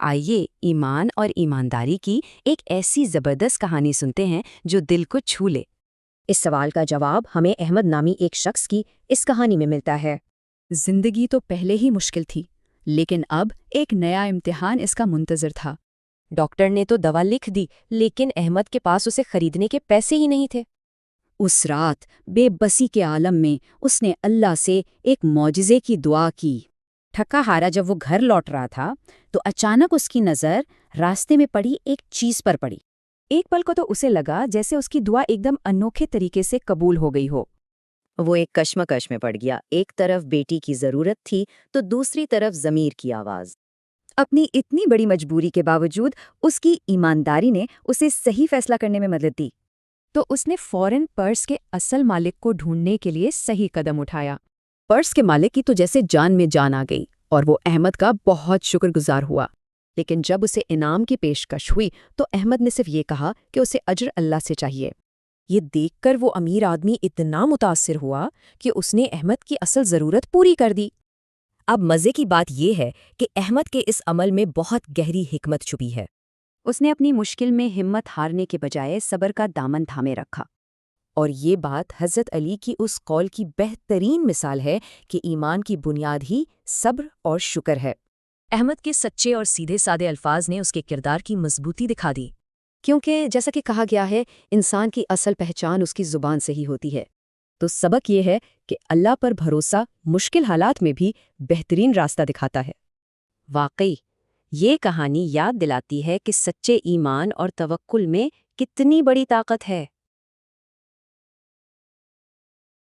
آئیے ایمان اور ایمانداری کی ایک ایسی زبردست کہانی سنتے ہیں جو دل کو چھو لے۔ اس سوال کا جواب ہمیں احمد نامی ایک شخص کی اس کہانی میں ملتا ہے۔ زندگی تو پہلے ہی مشکل تھی، لیکن اب ایک نیا امتحان اس کا منتظر تھا۔ ڈاکٹر نے تو دوا لکھ دی، لیکن احمد کے پاس اسے خریدنے کے پیسے ہی نہیں تھے۔ اس رات بے بسی کے عالم میں اس نے اللہ سے ایک معجزے کی دعا کی۔ تھکا ہارا جب وہ گھر لوٹ رہا تھا تو اچانک اس کی نظر راستے میں پڑی ایک چیز پر پڑی۔ ایک پل کو تو اسے لگا جیسے اس کی دعا ایک دم انوکھے طریقے سے قبول ہو گئی ہو۔ وہ ایک کشمکش میں پڑ گیا، ایک طرف بیٹی کی ضرورت تھی تو دوسری طرف ضمیر کی آواز۔ اپنی اتنی بڑی مجبوری کے باوجود اس کی ایمانداری نے اسے صحیح فیصلہ کرنے میں مدد دی۔ تو اس نے فوراً پرس کے اصل مالک کو ڈھونڈنے کے لیے صحیح قدم اٹھایا۔ پرس کے مالک کی تو جیسے جان میں جان آ گئی اور وہ احمد کا بہت شکر گزار ہوا، لیکن جب اسے انعام کی پیشکش ہوئی تو احمد نے صرف یہ کہا کہ اسے اجر اللہ سے چاہیے۔ یہ دیکھ کر وہ امیر آدمی اتنا متاثر ہوا کہ اس نے احمد کی اصل ضرورت پوری کر دی۔ اب مزے کی بات یہ ہے کہ احمد کے اس عمل میں بہت گہری حکمت چھپی ہے۔ اس نے اپنی مشکل میں ہمت ہارنے کے بجائے صبر کا دامن تھامے رکھا۔ اور یہ بات حضرت علی کی اس قول کی بہترین مثال ہے کہ ایمان کی بنیاد ہی صبر اور شکر ہے۔ احمد کے سچے اور سیدھے سادے الفاظ نے اس کے کردار کی مضبوطی دکھا دی، کیونکہ جیسا کہ کہا گیا ہے انسان کی اصل پہچان اس کی زبان سے ہی ہوتی ہے۔ تو سبق یہ ہے کہ اللہ پر بھروسہ مشکل حالات میں بھی بہترین راستہ دکھاتا ہے۔ واقعی یہ کہانی یاد دلاتی ہے کہ سچے ایمان اور توکل میں کتنی بڑی طاقت ہے۔